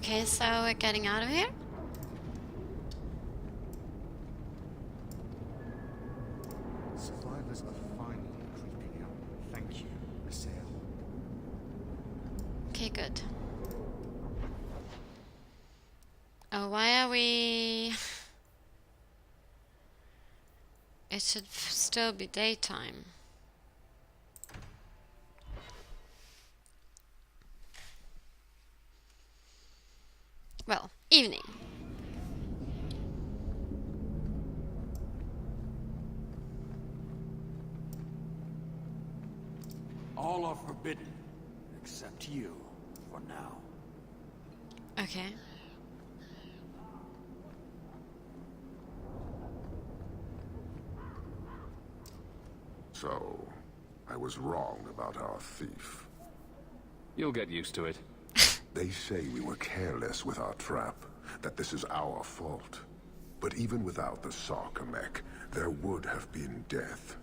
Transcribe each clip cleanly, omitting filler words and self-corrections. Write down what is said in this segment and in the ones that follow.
Okay, so we're getting out of here. Survivors are finally creeping out. Thank you, Michelle. Okay, good. Oh, why are we... It should still be daytime. Well, evening. All are forbidden, except you, for now. Okay. So, I was wrong about our thief. You'll get used to it. They say we were careless with our trap, that this is our fault. But even without the Sarkamek, there would have been death.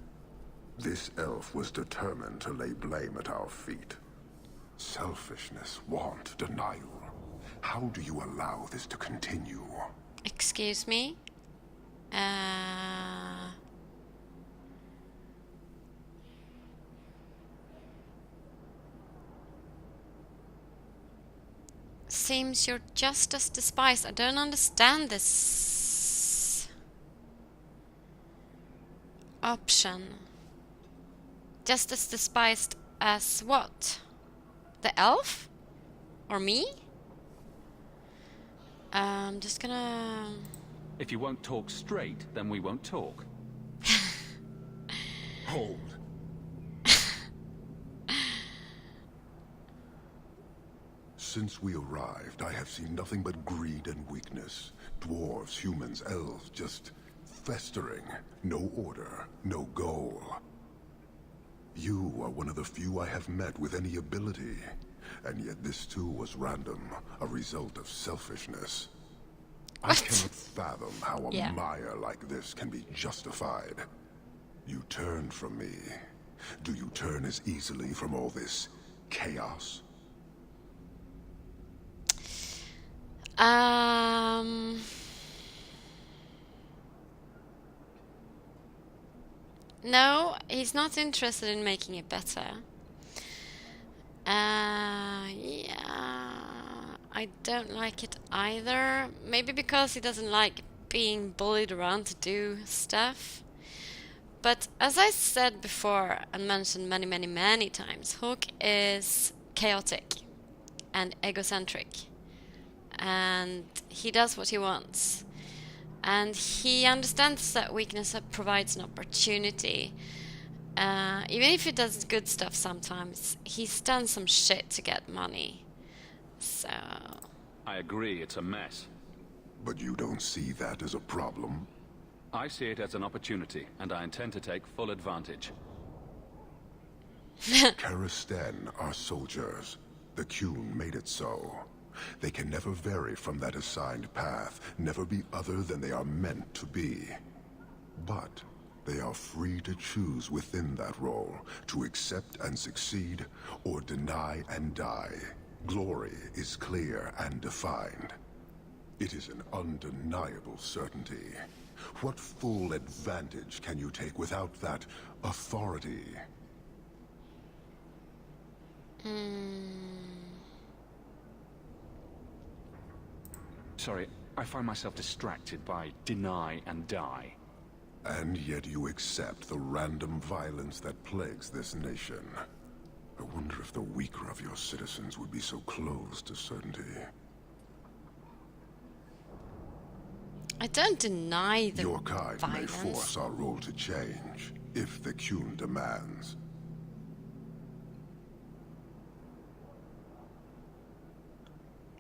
This elf was determined to lay blame at our feet. Selfishness, want, denial. How do you allow this to continue? Excuse me? Seems you're just as despised. I don't understand this option. Just as despised as what? The elf? Or me? I'm just gonna... If you won't talk straight, then we won't talk. Hold. Since we arrived, I have seen nothing but greed and weakness. Dwarves, humans, elves, just festering. No order, no goal. You are one of the few I have met with any ability. And yet this too was random, a result of selfishness. I cannot fathom how a mire like this can be justified. You turned from me. Do you turn as easily from all this chaos? No, he's not interested in making it better. Yeah, I don't like it either. Maybe because he doesn't like being bullied around to do stuff. But as I said before and mentioned many times, Hook is chaotic and egocentric. And he does what he wants. And he understands that weakness provides an opportunity. Even if he does good stuff sometimes, he's done some shit to get money. So... I agree, it's a mess. But you don't see that as a problem? I see it as an opportunity, and I intend to take full advantage. Karistan are soldiers. The Qun made it so. They can never vary from that assigned path, never be other than they are meant to be. But they are free to choose within that role, to accept and succeed, or deny and die. Glory is clear and defined. It is an undeniable certainty. What full advantage can you take without that authority? Sorry, I find myself distracted by deny and die. And yet you accept the random violence that plagues this nation. I wonder if the weaker of your citizens would be so close to certainty. I don't deny the Your kind violence. may force our role to change, if the Qun demands.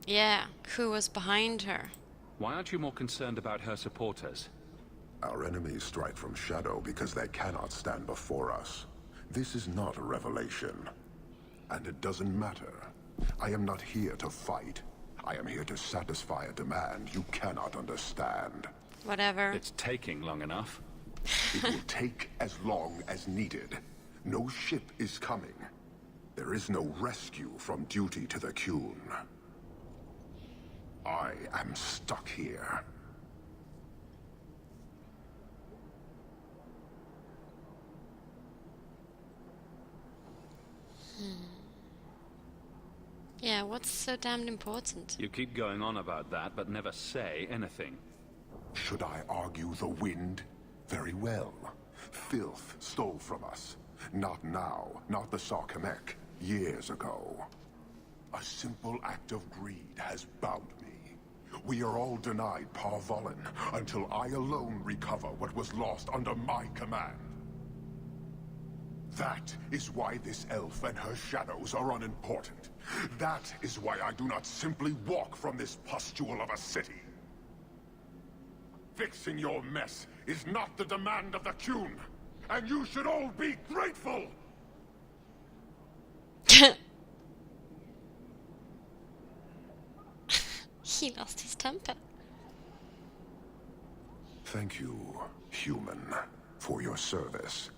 Yeah, who was behind her? Why aren't you more concerned about her supporters? Our enemies strike from shadow because they cannot stand before us. This is not a revelation. And it doesn't matter. I am not here to fight. I am here to satisfy a demand you cannot understand. Whatever. It's taking long enough. It will take as long as needed. No ship is coming. There is no rescue from duty to the Qun. I am stuck here. Yeah, what's so damned important? You keep going on about that, but never say anything. Should I argue the wind? Very well. Filth stole from us. Not now, not the Sarkamek. Years ago. A simple act of greed has bound me. We are all denied Parvolin until I alone recover what was lost under my command. That is why this elf and her shadows are unimportant. That is why I do not simply walk from this pustule of a city. Fixing your mess is not the demand of the Qun, and you should all be grateful! He lost his temper. Thank you, human, for your service.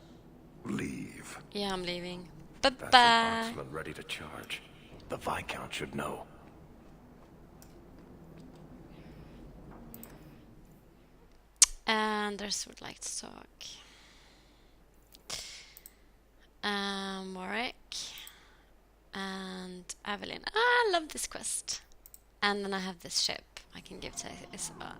Leave. Yeah, I'm leaving. That's Bye-bye. an marksman ready to charge. The Viscount should know. Anders would like to talk. Emeric and Evelyn. Ah, I love this quest. And then I have this ship I can give to Isabel.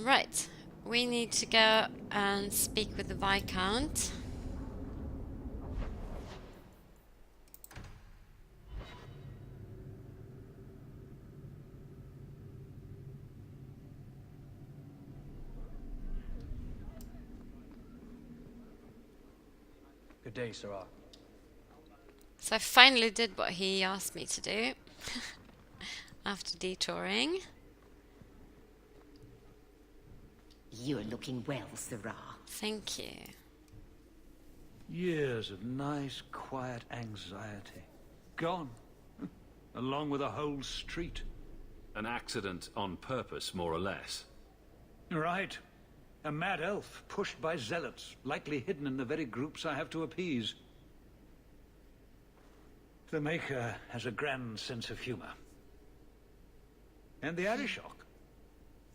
Right. We need to go and speak with the Viscount. Good day, Sarah. So I finally did what he asked me to do after detouring. You're looking well, Sarah. Thank you. Years of nice, quiet anxiety. Gone. Along with a whole street. An accident on purpose, more or less. Right. A mad elf, pushed by zealots, likely hidden in the very groups I have to appease. The Maker has a grand sense of humor. And the Arishok.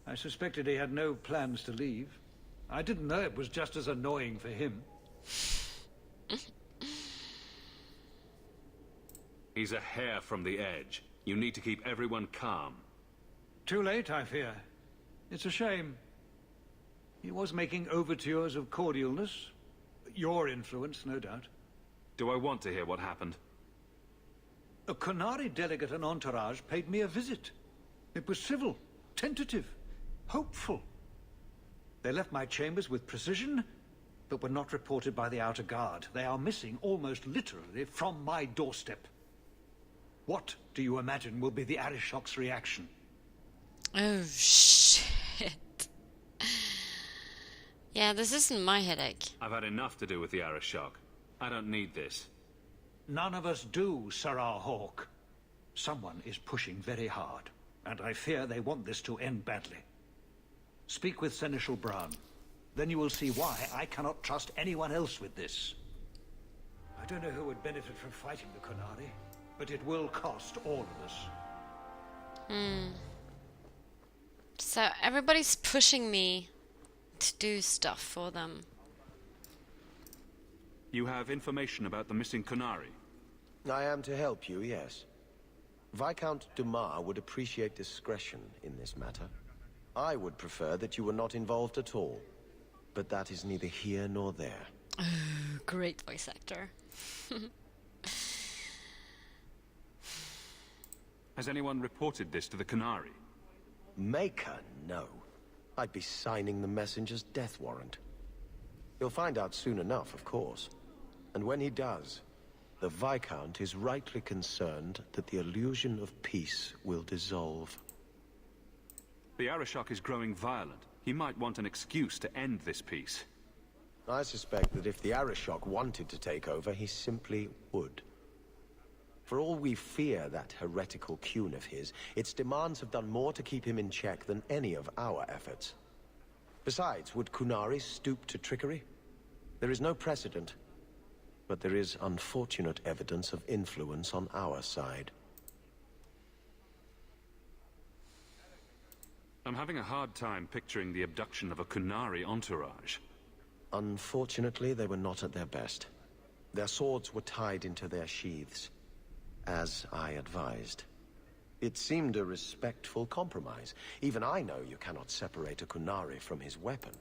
I suspected he had no plans to leave. I didn't know it was just as annoying for him. He's a hair from the edge. You need to keep everyone calm. Too late, I fear. It's a shame. He was making overtures of cordialness. Your influence, no doubt. Do I want to hear what happened? A Qunari delegate and entourage paid me a visit. It was civil, tentative, hopeful. They left my chambers with precision, but were not reported by the outer guard. They are missing, almost literally, from my doorstep. What do you imagine will be the Arishok's reaction? Oh, shit. Yeah, this isn't my headache. I've had enough to do with the Arishok. I don't need this. None of us do, Sarah Hawk. Someone is pushing very hard, and I fear they want this to end badly. Speak with Seneschal Brown. Then you will see why I cannot trust anyone else with this. I don't know who would benefit from fighting the Qunari, but it will cost all of us. So everybody's pushing me to do stuff for them. You have information about the missing Qunari? I am to help you, yes. Viscount Dumas would appreciate discretion in this matter. I would prefer that you were not involved at all. But that is neither here nor there. Great voice actor. Has anyone reported this to the Qunari? Maker, no. I'd be signing the messenger's death warrant. He'll find out soon enough, of course. And when he does, the Viscount is rightly concerned that the illusion of peace will dissolve. The Arishok is growing violent. He might want an excuse to end this peace. I suspect that if the Arishok wanted to take over, he simply would. For all we fear that heretical Qun of his, its demands have done more to keep him in check than any of our efforts. Besides, would Qunari stoop to trickery? There is no precedent, but there is unfortunate evidence of influence on our side. I'm having a hard time picturing the abduction of a Kunari entourage. Unfortunately, they were not at their best. Their swords were tied into their sheaths, as I advised. It seemed a respectful compromise. Even I know you cannot separate a Kunari from his weapon.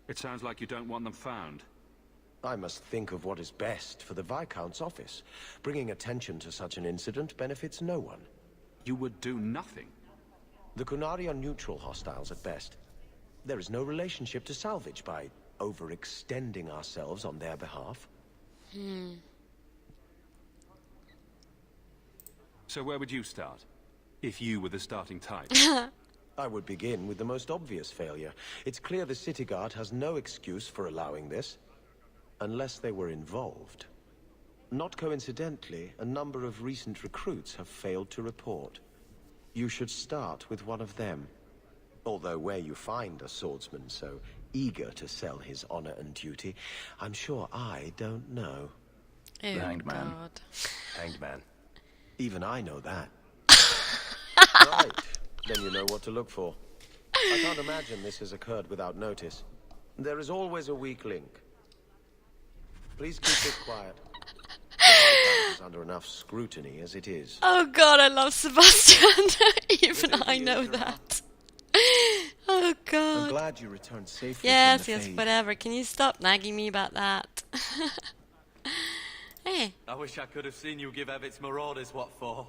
It sounds like you don't want them found. I must think of what is best for the Viscount's office. Bringing attention to such an incident benefits no one. You would do nothing. The Kunari are neutral hostiles at best. There is no relationship to salvage by overextending ourselves on their behalf. So where would you start? If you were the starting type? I would begin with the most obvious failure. It's clear the City Guard has no excuse for allowing this, unless they were involved. Not coincidentally, a number of recent recruits have failed to report. You should start with one of them. Although where you find a swordsman so eager to sell his honor and duty, I'm sure I don't know. Oh, The Hanged Man. God. Hanged Man. Even I know that. Right, then you know what to look for. I can't imagine this has occurred without notice. There is always a weak link. Please keep this quiet. The Viscount is under enough scrutiny as it is. Oh God, I love Sebastian. Even I know that. Oh I'm God. glad you returned safely Yes, from the yes, Fade. whatever. Can you stop nagging me about that? Hey. I wish I could have seen you give Evit's Marauders what for.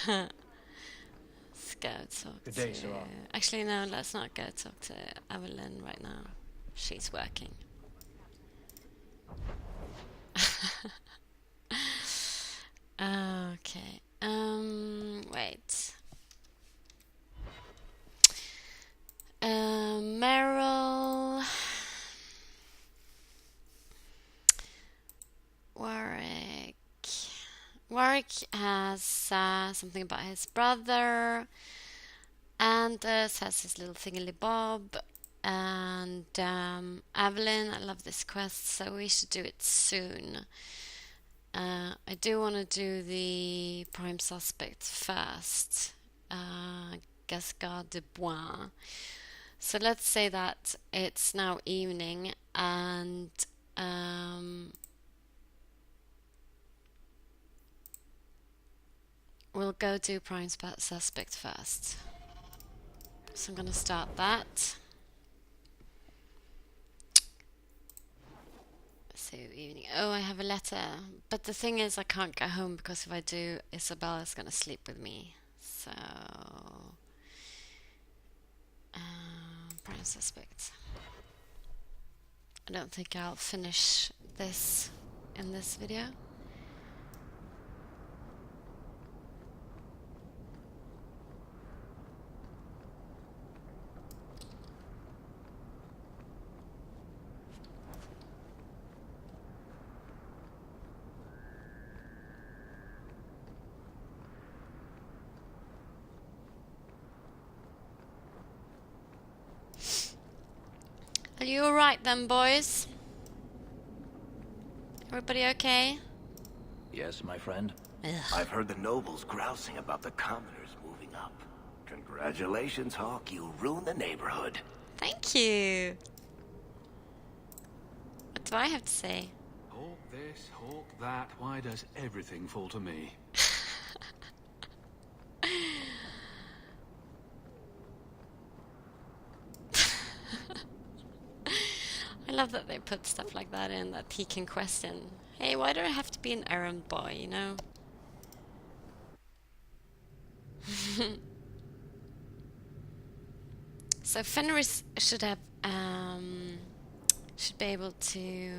Let's go talk Good day, to... Sarah. Actually, no, let's not go talk to Evelyn right now. She's working. Okay. Wait. Meryl... Warwick. Warwick has something about his brother. Anders has his little thingly-bob. And Evelyn, I love this quest, so we should do it soon. I do want to do the prime suspect first. Gascard de Bois. So let's say that it's now evening and we'll go do prime suspect first. So I'm gonna start that. So evening. Oh, I have a letter. But the thing is I can't go home because if I do, Isabella's gonna sleep with me. So prime suspect. I don't think I'll finish this in this video. Are you alright then, boys? Everybody okay? Yes, my friend. Ugh. I've heard the nobles grousing about the commoners moving up. Congratulations, Hawk. You ruined the neighborhood. Thank you. What do I have to say? Hawk this, hawk that. Why does everything fall to me? I love that they put stuff like that in that he can question. Hey, why do I have to be an errand boy, you know? So Fenris should have should be able to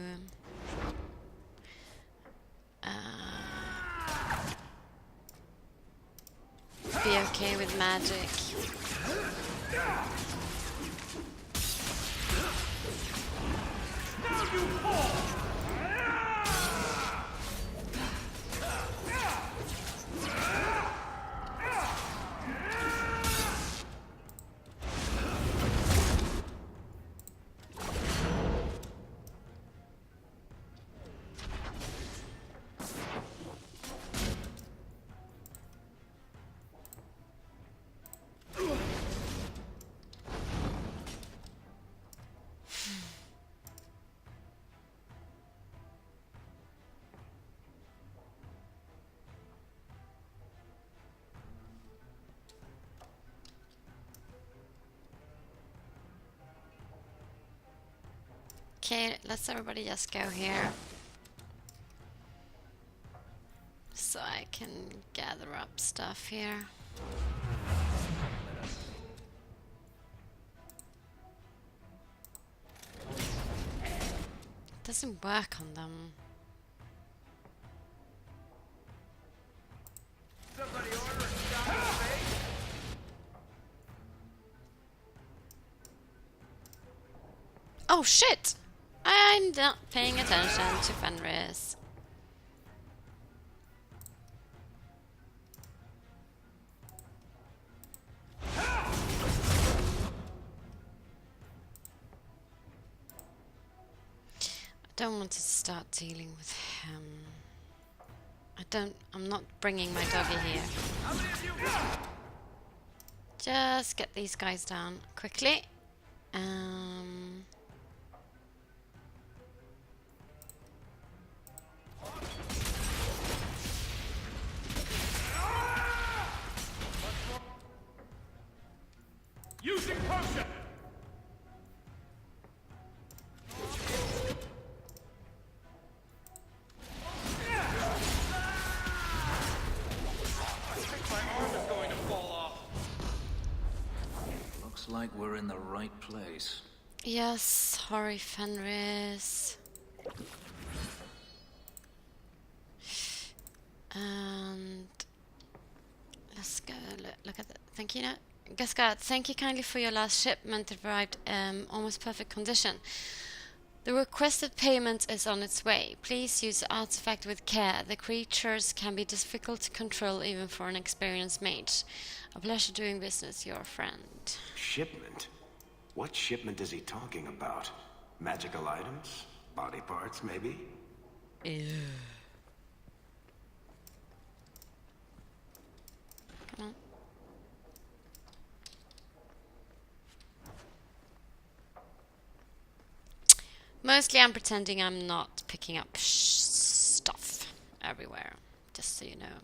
be okay with magic. Okay, let's everybody just go here. So I can gather up stuff here. It doesn't work on them. Oh shit! I'm not paying attention to Fenris. I don't want to start dealing with him. I'm not bringing my doggy here. Just get these guys down quickly. Using potion! Looks like we're in the right place. Yes, sorry, Fenris. And let's go look at that. Thank you. Gascard, thank you kindly for your last shipment. It arrived almost perfect condition. The requested payment is on its way. Please use the artifact with care. The creatures can be difficult to control even for an experienced mage. A pleasure doing business, your friend. Shipment? What shipment is he talking about? Magical items? Body parts, maybe? Ew. Come on. Mostly I'm pretending I'm not picking up stuff everywhere, just so you know.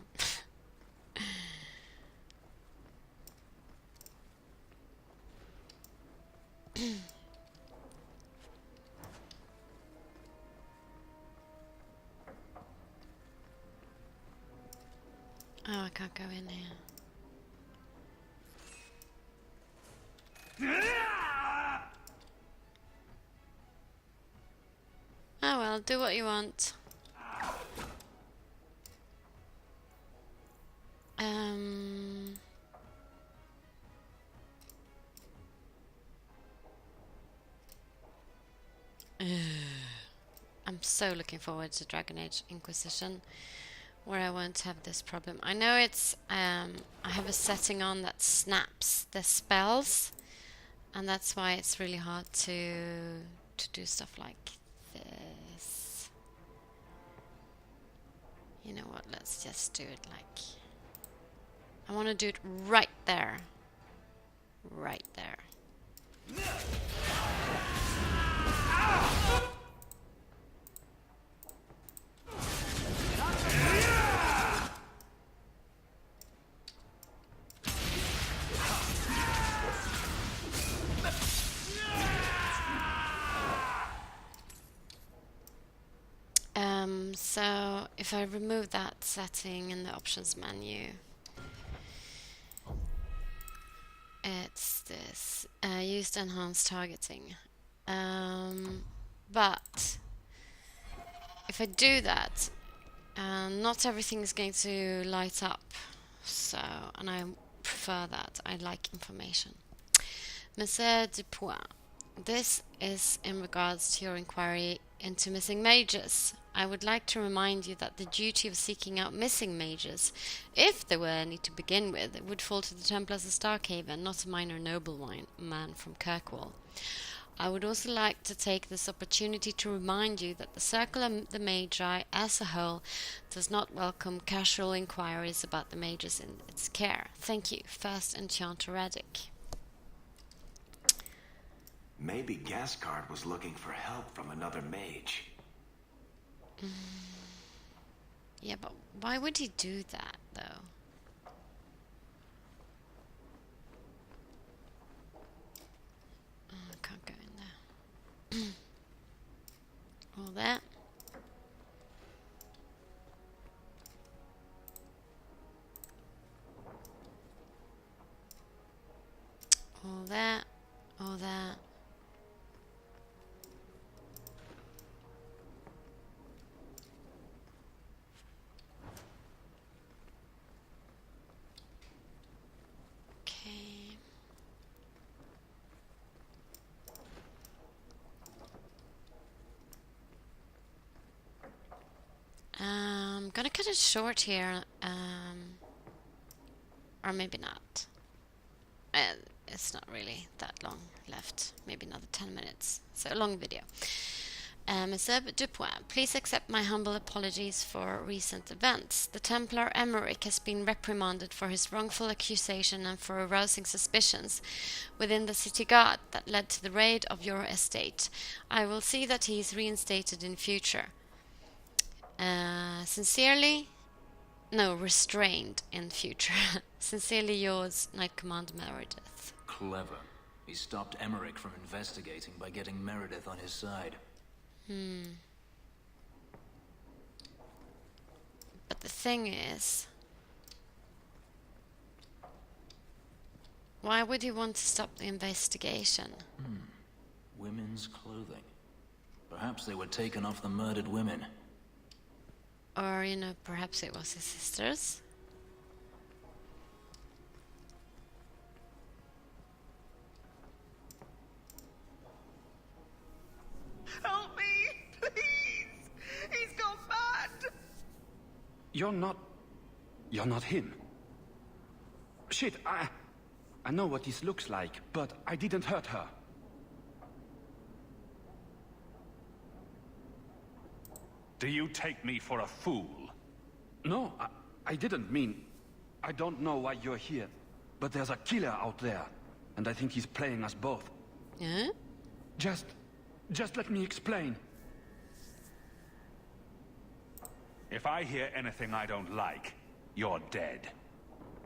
Oh, I can't go in here. Oh well, do what you want. I'm so looking forward to Dragon Age Inquisition, where I won't have this problem. I know it's I have a setting on that snaps the spells, and that's why it's really hard to do stuff like this. You know what, let's just do it like... I want to do it right there. Right there. So if I remove that setting in the options menu, it's this used enhanced targeting. But if I do that, not everything is going to light up. So, and I prefer that. I like information. Monsieur DuPuis, this is in regards to your inquiry into missing mages. I would like to remind you that the duty of seeking out missing mages, if there were any to begin with, would fall to the Templars of Starkhaven, not a minor nobleman from Kirkwall. I would also like to take this opportunity to remind you that the Circle of the Magi as a whole does not welcome casual inquiries about the mages in its care. Thank you. First Enchanter Radic. Maybe Gascard was looking for help from another mage. Yeah, but why would he do that, though? Oh, I can't go in there. All that. All that. All that. Okay. I'm gonna cut it short here, or maybe not. It's not really that long left. Maybe another 10 minutes. So a long video. Monsieur DuPuis, please accept my humble apologies for recent events. The Templar Emeric has been reprimanded for his wrongful accusation and for arousing suspicions within the city guard that led to the raid of your estate. I will see that he is reinstated in future. Restrained in future. Sincerely yours, Knight Commander Meredith. Clever. He stopped Emeric from investigating by getting Meredith on his side. But the thing is, why would he want to stop the investigation? Women's clothing. Perhaps they were taken off the murdered women. Or, perhaps it was his sister's? Help me, please! He's gone mad! You're not him. Shit, I know what this looks like, but I didn't hurt her. Do you take me for a fool? No, I didn't mean... I don't know why you're here, but there's a killer out there, and I think he's playing us both. Yeah? Just let me explain. If I hear anything I don't like, you're dead.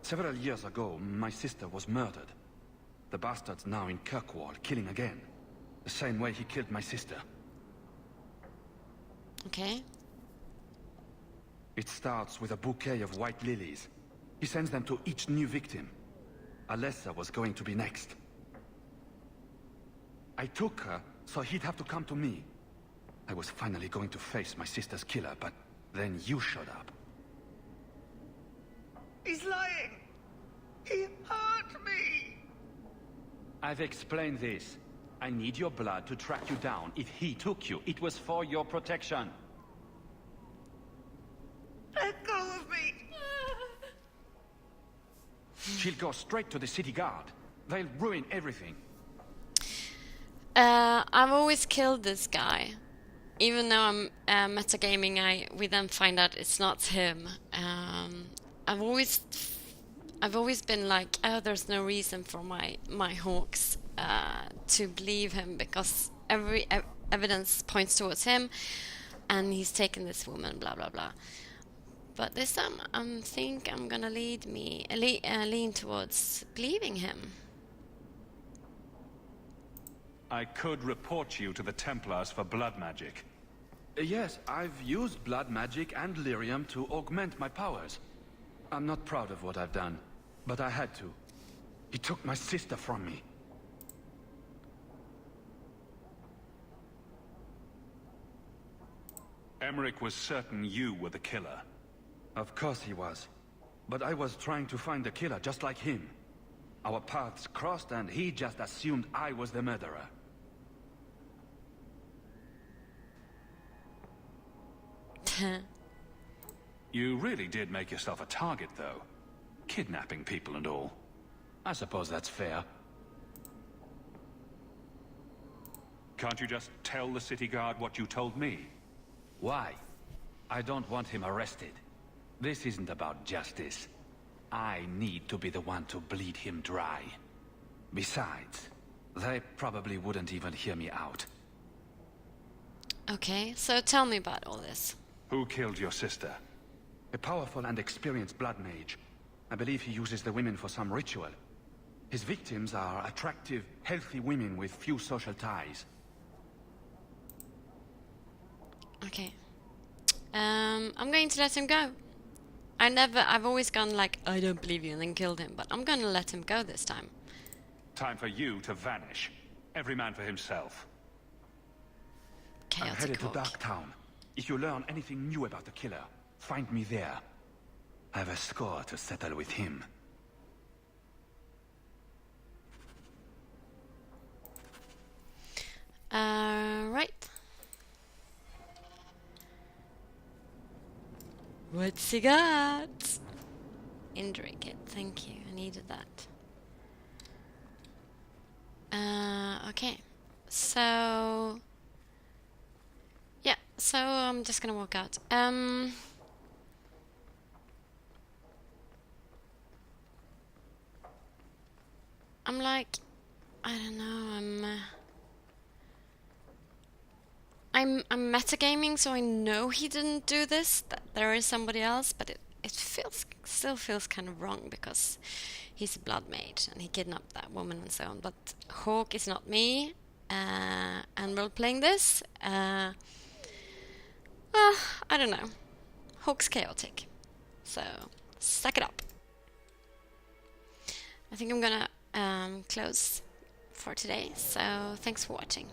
Several years ago, my sister was murdered. The bastard's now in Kirkwall, killing again. The same way he killed my sister. Okay. It starts with a bouquet of white lilies. He sends them to each new victim. Alessa was going to be next. I took her, so he'd have to come to me. I was finally going to face my sister's killer, but then you showed up. He's lying! He hurt me! I've explained this. I need your blood to track you down. If he took you, it was for your protection. Let go of me! She'll go straight to the city guard. They'll ruin everything. I've always killed this guy. Even though I'm metagaming, we then find out it's not him. I've always been like, oh, there's no reason for my hawks to believe him, because every evidence points towards him, and he's taken this woman, blah blah blah. But this time, I think I'm gonna lean towards believing him. I could report you to the Templars for blood magic. Yes, I've used blood magic and lyrium to augment my powers. I'm not proud of what I've done, but I had to. He took my sister from me. Emeric was certain you were the killer. Of course he was. But I was trying to find the killer just like him. Our paths crossed and he just assumed I was the murderer. You really did make yourself a target, though. Kidnapping people and all. I suppose that's fair. Can't you just tell the city guard what you told me? Why? I don't want him arrested. This isn't about justice. I need to be the one to bleed him dry. Besides, they probably wouldn't even hear me out. Okay, so tell me about all this. Who killed your sister? A powerful and experienced blood mage. I believe he uses the women for some ritual. His victims are attractive, healthy women with few social ties. Okay. I'm going to let him go. I've always gone like, I don't believe you, and then killed him, but I'm gonna let him go this time. Time for you to vanish. Every man for himself. I'm Chaotic headed to Hawk. Darktown. If you learn anything new about the killer, find me there. I have a score to settle with him. Right. What's he got? Injury kit, thank you. I needed that. Okay. So yeah, so I'm just gonna walk out. I'm like, I don't know, I'm metagaming, so I know he didn't do this, that there is somebody else, but it still feels kind of wrong because he's a blood mage and he kidnapped that woman and so on. But Hawk is not me, and role-playing this, I don't know. Hawk's chaotic, so suck it up. I think I'm gonna close for today, so thanks for watching.